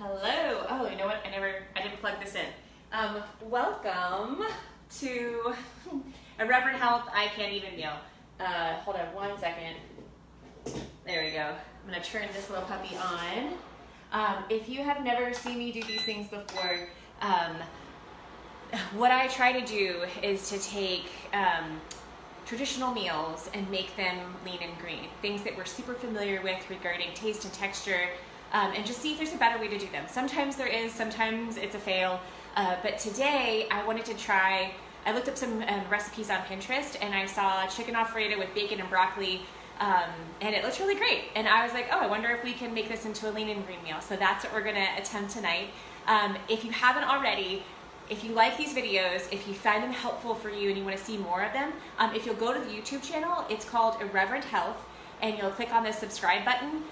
Hello. Oh, you know what? I didn't plug this in. Welcome to Irreverent Health I Can't Even Meal. Hold on one second. There we go. I'm gonna turn this little puppy on. If you have never seen me do these things before, what I try to do is to take traditional meals and make them lean and green. Things that we're super familiar with regarding taste and texture, and just see if there's a better way to do them. Sometimes there is, sometimes it's a fail. But today I wanted to try, I looked up some recipes on Pinterest and I saw chicken Alfredo with bacon and broccoli, and it looks really great. And I was like, oh, I wonder if we can make this into a lean and green meal. So that's what we're gonna attempt tonight. If you haven't already, if you like these videos, if you find them helpful for you and you want to see more of them, if you'll go to the YouTube channel, it's called Irreverent Health, and you'll click on the subscribe button,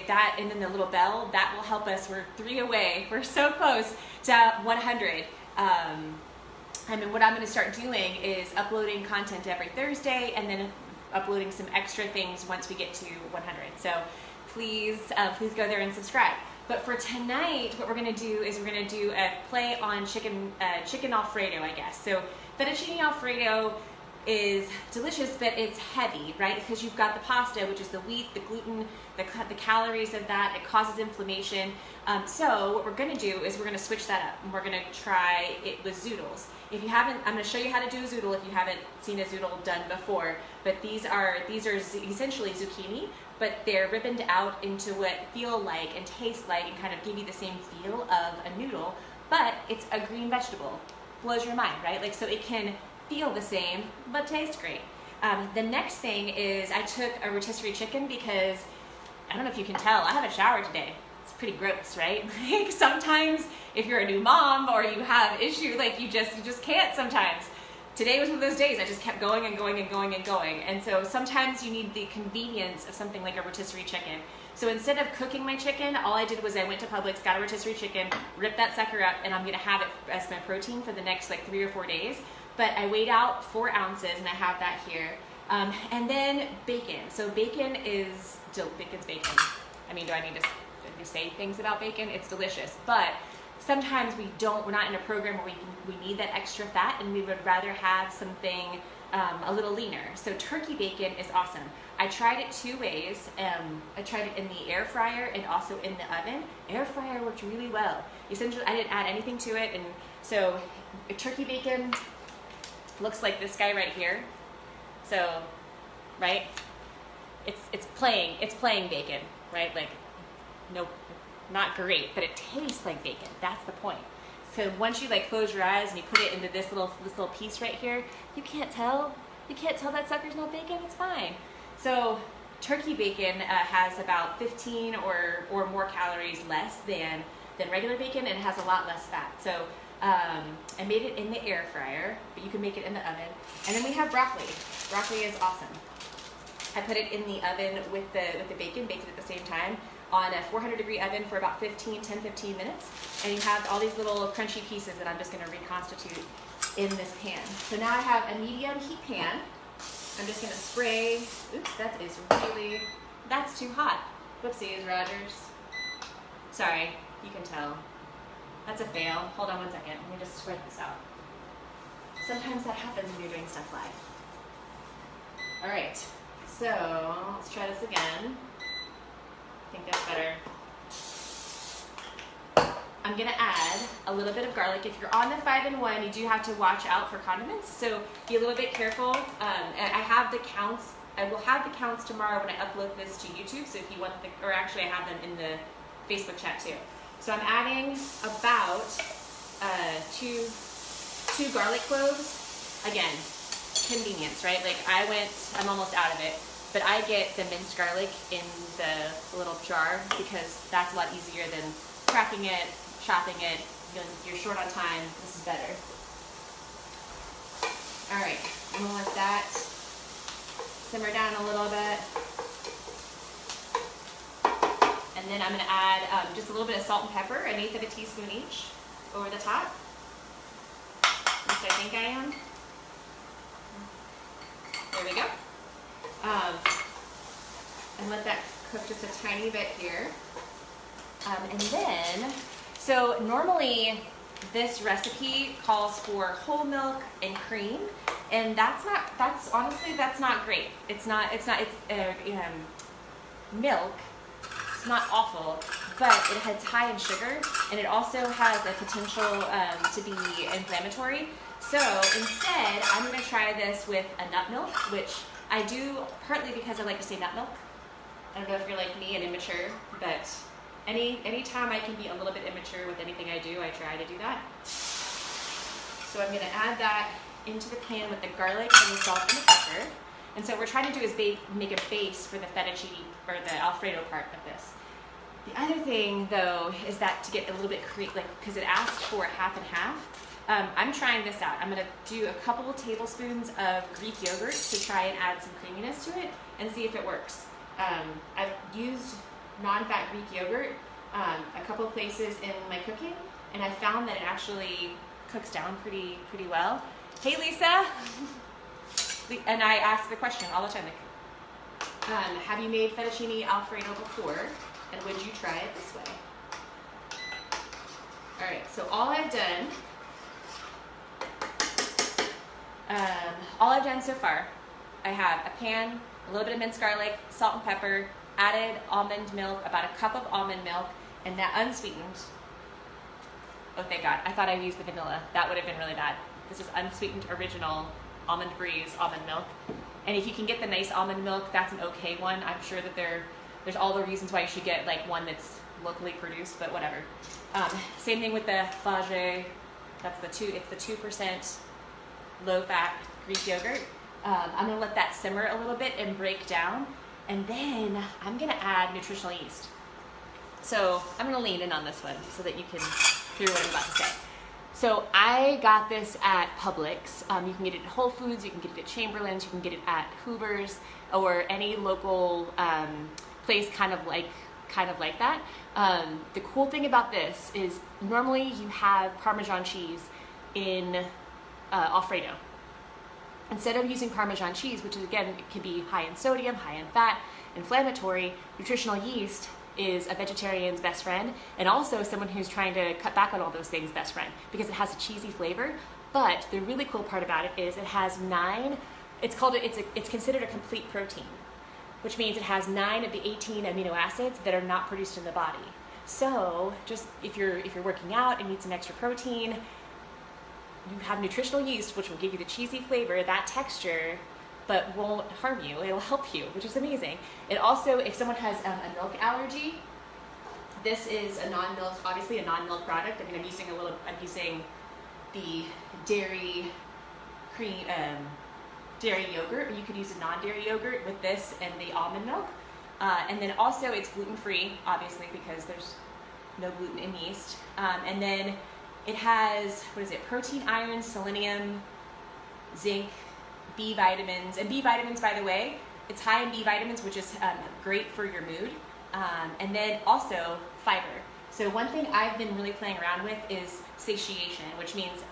that and then the little bell, that will help us. We're 3 away. We're so close to 100. And what I'm going to start doing is uploading content every Thursday and then uploading some extra things once we get to 100. So please go there and subscribe. But for tonight, what we're gonna do is we're gonna do a play on chicken Alfredo, I guess. So fettuccine Alfredo is delicious, but it's heavy, right? Because you've got the pasta, which is the wheat, the gluten, the calories of that. It causes inflammation. So what we're gonna do is we're gonna switch that up, and we're gonna try it with zoodles. If you haven't, I'm gonna show you how to do a zoodle if you haven't seen a zoodle done before. But these are essentially zucchini, but they're ribboned out into what feel like and taste like and kind of give you the same feel of a noodle, but it's a green vegetable. Blows your mind, right? Like, so it can feel the same, but taste great. The next thing is I took a rotisserie chicken because, I don't know if you can tell, I haven't showered today. It's pretty gross, right? Like sometimes if you're a new mom or you have issue, like you just can't sometimes. Today was one of those days. I just kept going and going and going and going. And so sometimes you need the convenience of something like a rotisserie chicken. So instead of cooking my chicken, all I did was I went to Publix, got a rotisserie chicken, ripped that sucker up, and I'm gonna have it as my protein for the next like 3 or 4 days. But I weighed out 4 ounces and I have that here. And then bacon. So bacon's bacon. I mean, do I need to say things about bacon? It's delicious, but sometimes we're not in a program where we need that extra fat, and we would rather have something a little leaner. So turkey bacon is awesome. I tried it 2 ways. I tried it in the air fryer and also in the oven. Air fryer worked really well. Essentially, I didn't add anything to it, and so turkey bacon looks like this guy right here. So, right? It's playing bacon, right? Like, no. Not great, but it tastes like bacon. That's the point. So once you like close your eyes and you put it into this little piece right here, you can't tell that sucker's not bacon. It's fine. So turkey bacon has about 15 or more calories less than regular bacon, and it has a lot less fat. So I made it in the air fryer, but you can make it in the oven. And then we have broccoli. Broccoli is awesome. I put it in the oven with the bacon, baked it at the same time, on a 400-degree oven for about 10-15 minutes. And you have all these little crunchy pieces that I'm just gonna reconstitute in this pan. So now I have a medium heat pan. I'm just gonna spray, oops, that's too hot. Whoopsies, Rogers. Sorry, you can tell. That's a fail. Hold on one second, let me just spread this out. Sometimes that happens when you're doing stuff live. All right, so let's try this again. I think that's better. I'm gonna add a little bit of garlic. If you're on the 5-in-1, you do have to watch out for condiments, so be a little bit careful. I have the counts. I will have the counts tomorrow when I upload this to YouTube. So if you want or actually I have them in the Facebook chat too. So I'm adding about two garlic cloves. Again, convenience, right? Like I'm almost out of it. But I get the minced garlic in the little jar because that's a lot easier than cracking it, chopping it. You're short on time. This is better. All right, I'm gonna let that simmer down a little bit. And then I'm gonna add just a little bit of salt and pepper, 1/8 of a teaspoon each, over the top. At least I think I am. There we go. And let that cook just a tiny bit here. And then, so normally this recipe calls for whole milk and cream, and that's honestly not great. It's milk. It's not awful, but it's high in sugar, and it also has a potential to be inflammatory. So instead, I'm going to try this with a nut milk, which I do partly because I like to say nut milk. I don't know if you're like me and immature, but anytime I can be a little bit immature with anything I do, I try to do that. So I'm going to add that into the pan with the garlic and the salt and the pepper. And so what we're trying to do is make a base for the fettuccine or the Alfredo part of this. The other thing, though, is that to get a little bit because it asks for half and half. I'm trying this out. I'm going to do a couple of tablespoons of Greek yogurt to try and add some creaminess to it and see if it works. I've used non-fat Greek yogurt a couple of places in my cooking, and I found that it actually cooks down pretty well. Hey, Lisa! And I ask the question all the time, like, have you made fettuccine Alfredo before, and would you try it this way? All right, so all I've done so far, I have a pan, a little bit of minced garlic, salt and pepper, added almond milk, about a cup of almond milk, and that unsweetened. Oh, thank God. I thought I used the vanilla. That would have been really bad. This is unsweetened original Almond Breeze almond milk. And if you can get the nice almond milk, that's an okay one. I'm sure that there's all the reasons why you should get like one that's locally produced, but whatever. Same thing with the Fage. It's the 2% low-fat Greek yogurt. I'm gonna let that simmer a little bit and break down, and then I'm gonna add nutritional yeast. So I'm gonna lean in on this one so that you can hear what I'm about to say. So I got this at Publix. You can get it at Whole Foods, you can get it at Chamberlain's, you can get it at Hoover's, or any local place kind of like that. The cool thing about this is normally you have Parmesan cheese in Alfredo. Instead of using Parmesan cheese, which is, again, it can be high in sodium, high in fat, inflammatory, nutritional yeast is a vegetarian's best friend, and also someone who's trying to cut back on all those things' best friend, because it has a cheesy flavor. But the really cool part about it is it has it's considered a complete protein, which means it has 9 of the 18 amino acids that are not produced in the body. So just if you're working out and need some extra protein, you have nutritional yeast, which will give you the cheesy flavor, that texture, but won't harm you. It'll help you, which is amazing. It also, if someone has a milk allergy, this is obviously a non-milk product. I mean, I'm using the dairy yogurt, but you could use a non-dairy yogurt with this and the almond milk. And then also it's gluten-free, obviously, because there's no gluten in yeast. And then it has, protein, iron, selenium, zinc, B vitamins. And B vitamins, by the way, it's high in B vitamins, which is great for your mood. And then also fiber. So one thing I've been really playing around with is satiation, which means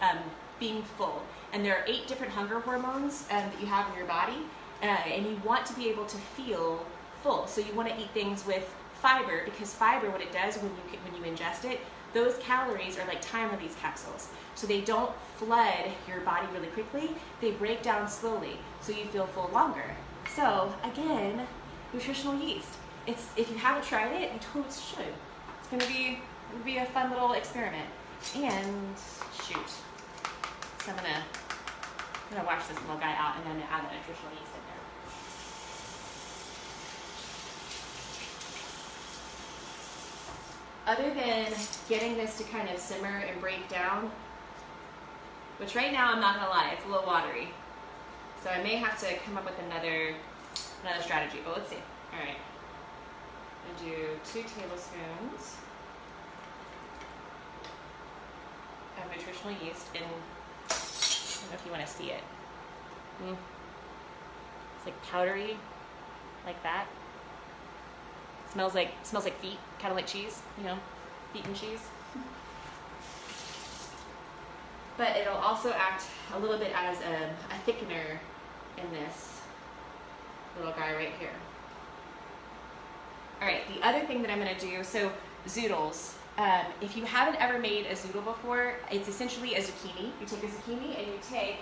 being full. And there are 8 different hunger hormones that you have in your body, and you want to be able to feel full. So you want to eat things with fiber, because fiber, what it does when you ingest it, those calories are like time release capsules. So they don't flood your body really quickly, they break down slowly, so you feel full longer. So again, nutritional yeast. If you haven't tried it, you totally should. It's gonna be a fun little experiment. And shoot. So I'm gonna wash this little guy out and then add the nutritional yeast in there. Other than getting this to kind of simmer and break down, which right now, I'm not gonna lie, it's a little watery. So I may have to come up with another strategy, but let's see. All right, I'm gonna do 2 tablespoons of nutritional yeast in, I don't know if you wanna see it. It's like powdery, like that. It smells like feet, kind of like cheese, feet and cheese. But it'll also act a little bit as a thickener in this little guy right here. All right, the other thing that I'm gonna do, so zoodles. If you haven't ever made a zoodle before, it's essentially a zucchini. You take a zucchini and you take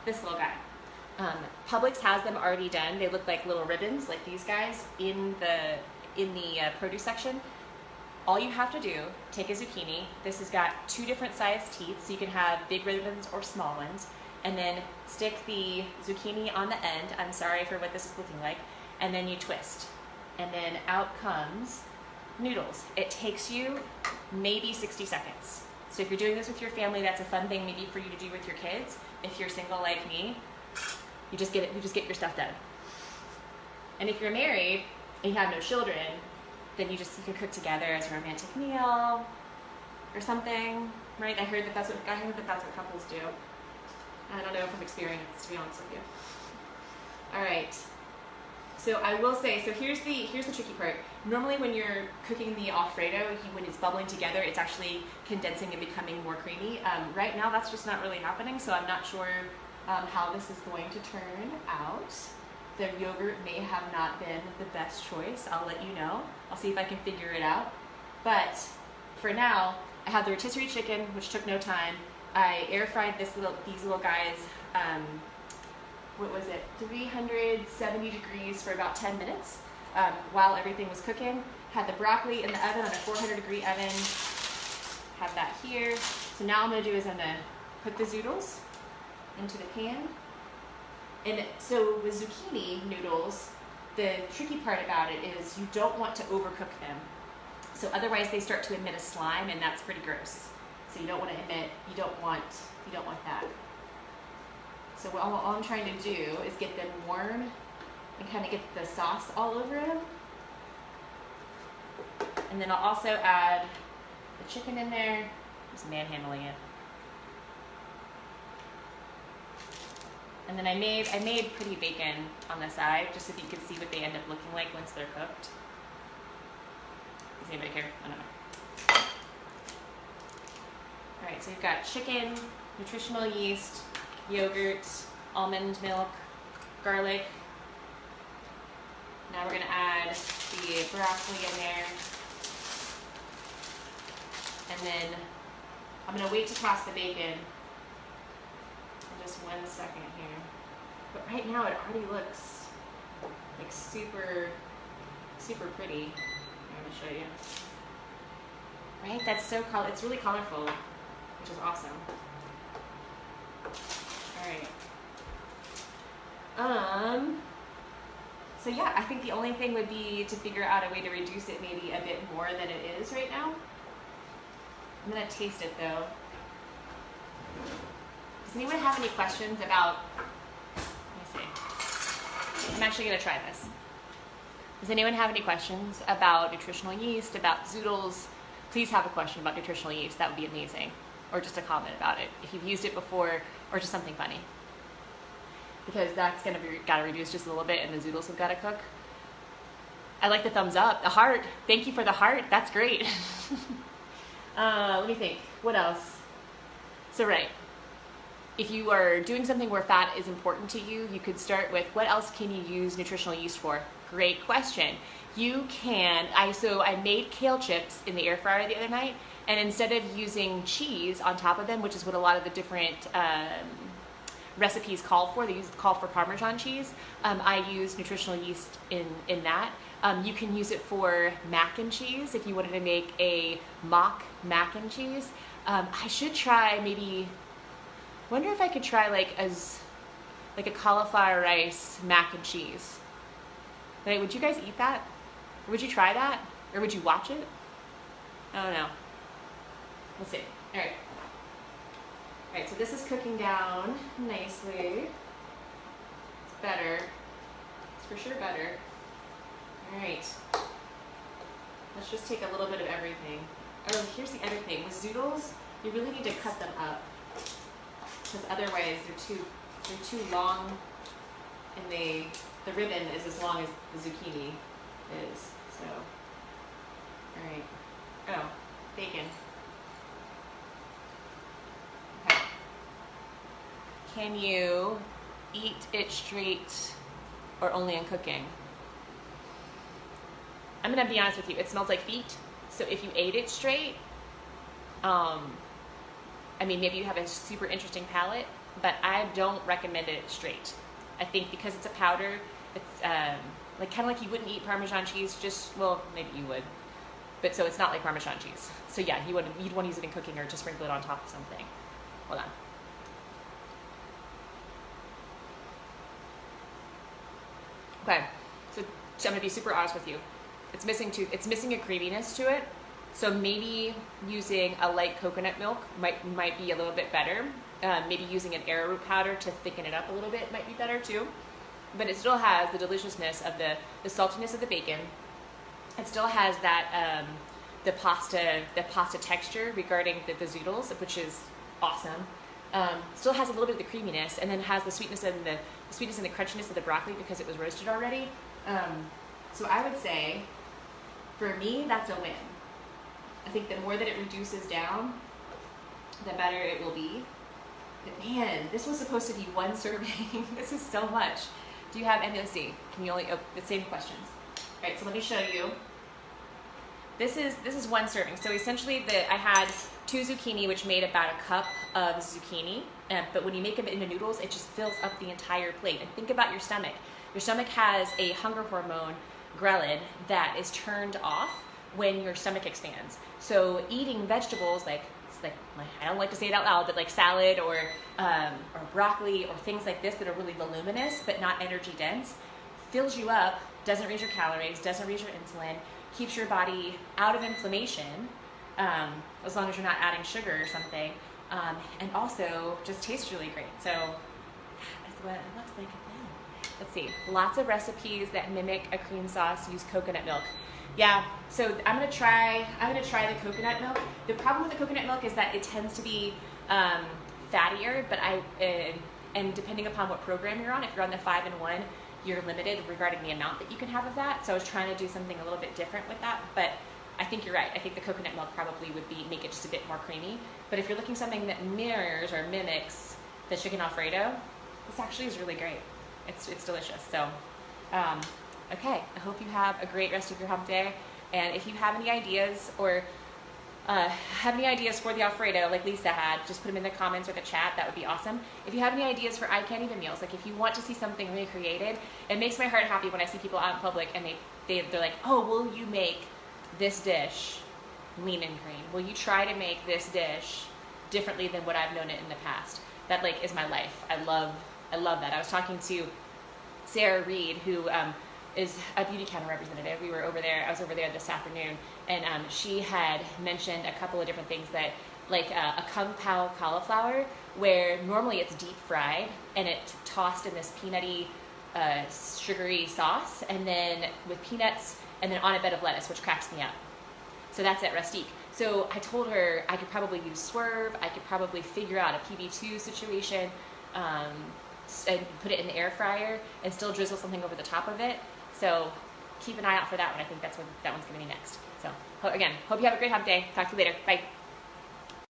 this little guy. Publix has them already done. They look like little ribbons, like these guys, in the produce section. All you have to do, take a zucchini. This has got 2 different sized teeth, so you can have big ribbons or small ones. And then stick the zucchini on the end. I'm sorry for what this is looking like. And then you twist. And then out comes noodles. It takes you maybe 60 seconds. So if you're doing this with your family, that's a fun thing maybe for you to do with your kids. If you're single like me, you just get your stuff done. And if you're married and you have no children, then you can cook together as a romantic meal or something, right? I heard that that's what couples do. I don't know from experience, to be honest with you. All right. So I will say, so here's the tricky part. Normally when you're cooking the Alfredo, when it's bubbling together, it's actually condensing and becoming more creamy. Right now that's just not really happening, so I'm not sure how this is going to turn out. The yogurt may have not been the best choice. I'll let you know. I'll see if I can figure it out. But for now, I have the rotisserie chicken, which took no time. I air fried these little guys, what was it, 370 degrees for about 10 minutes while everything was cooking. Had the broccoli in the oven on a 400-degree oven. Have that here. So now I'm gonna do is I'm gonna put the zoodles into the pan. And so with zucchini noodles, the tricky part about it is you don't want to overcook them. So otherwise they start to emit a slime, and that's pretty gross. So you don't want that. So all I'm trying to do is get them warm and kind of get the sauce all over them. And then I'll also add the chicken in there, just manhandling it. And then I made pretty bacon on the side, just so you could see what they end up looking like once they're cooked. Does anybody care? I don't know. All right, so we've got chicken, nutritional yeast, yogurt, almond milk, garlic. Now we're gonna add the broccoli in there. And then I'm gonna wait to toss the bacon. Just 1 second here. But right now it already looks like super, super pretty. I'm gonna show you. Right? That's so colorful. It's really colorful, which is awesome. All right. So yeah, I think the only thing would be to figure out a way to reduce it maybe a bit more than it is right now. I'm gonna taste it though. Does anyone have any questions about, let me see. I'm actually gonna try this. Does anyone have any questions about nutritional yeast, about zoodles? Please have a question about nutritional yeast, that would be amazing. Or just a comment about it, if you've used it before, or just something funny. Because that's gotta reduce just a little bit, and the zoodles have gotta cook. I like the thumbs up, the heart. Thank you for the heart, that's great. Let me think, what else? So right, if you are doing something where fat is important to you, you could start with what else can you use nutritional yeast for? Great question. You can, I made kale chips in the air fryer the other night, and instead of using cheese on top of them, which is what a lot of the different recipes call for, they call for Parmesan cheese, I use nutritional yeast in that. You can use it for mac and cheese if you wanted to make a mock mac and cheese. I should try maybe, wonder if I could try like a cauliflower rice mac and cheese. Like, would you guys eat that? Or would you try that? Or would you watch it? I don't know. We'll see. All right. All right, so this is cooking down nicely. It's better. It's for sure better. All right. Let's just take a little bit of everything. Oh, here's the other thing. With zoodles, you really need to cut them up, because otherwise they're too long, and the ribbon is as long as the zucchini is. So, all right. Oh, bacon. Okay. Can you eat it straight or only in cooking? gonna be honest with you, it smells like feet. So if you ate it straight, I mean, maybe you have a super interesting palate, but I don't recommend it straight. I think because it's a powder, it's like kind of like you wouldn't eat Parmesan cheese, just, well, maybe you would, but so it's not like Parmesan cheese. So yeah, you'd want to use it in cooking or to sprinkle it on top of something. Hold on. Okay, so I'm gonna be super honest with you. It's missing a creaminess to it. So maybe using a light coconut milk might be a little bit better. Maybe using an arrowroot powder to thicken it up a little bit might be better too. But it still has the deliciousness of the saltiness of the bacon. It still has that the pasta texture regarding the zoodles, which is awesome. Still has a little bit of the creaminess, and then has the sweetness and the crunchiness of the broccoli because it was roasted already. So I would say, for me, that's a win. I think the more that it reduces down, the better it will be. But man, this was supposed to be one serving. This is so much. Do you have any? Let's see. Can you only the same questions? All right. So let me show you. This is one serving. So essentially, I had 2 zucchini, which made about a cup of zucchini. But when you make them into noodles, it just fills up the entire plate. And think about your stomach. Your stomach has a hunger hormone, ghrelin, that is turned off when your stomach expands. So eating vegetables I don't like to say it out loud, but like salad or broccoli or things like this that are really voluminous but not energy dense, fills you up, doesn't raise your calories, doesn't raise your insulin, keeps your body out of inflammation, as long as you're not adding sugar or something, and also just tastes really great. So that's what it looks like again. Let's see, lots of recipes that mimic a cream sauce use coconut milk. Yeah, so I'm gonna try the coconut milk. The problem with the coconut milk is that it tends to be fattier, but and depending upon what program you're on, if you're on the 5-in-1, you're limited regarding the amount that you can have of that. So I was trying to do something a little bit different with that, but I think you're right. I think the coconut milk probably would make it just a bit more creamy. But if you're looking something that mirrors or mimics the chicken Alfredo, this actually is really great. It's delicious. So. Okay, I hope you have a great rest of your hump day. And if you have any ideas or for the Alfredo, like Lisa had, just put them in the comments or the chat. That would be awesome. If you have any ideas for icantevenmeals, like if you want to see something recreated, it makes my heart happy when I see people out in public and they're like, oh, will you make this dish lean and green? Will you try to make this dish differently than what I've known it in the past? That is my life. I love that. I was talking to Sarah Reed, who is a beauty counter representative. I was over there this afternoon, and she had mentioned a couple of different things that, like a kung pao cauliflower, where normally it's deep fried and it's tossed in this peanutty, sugary sauce, and then with peanuts, and then on a bed of lettuce, which cracks me up. So that's at Rustique. So I told her I could probably use swerve, I could probably figure out a PB2 situation, and put it in the air fryer and still drizzle something over the top of it. So keep an eye out for that one. I think that one's going to be next. So again, hope you have a great hump day. Talk to you later. Bye.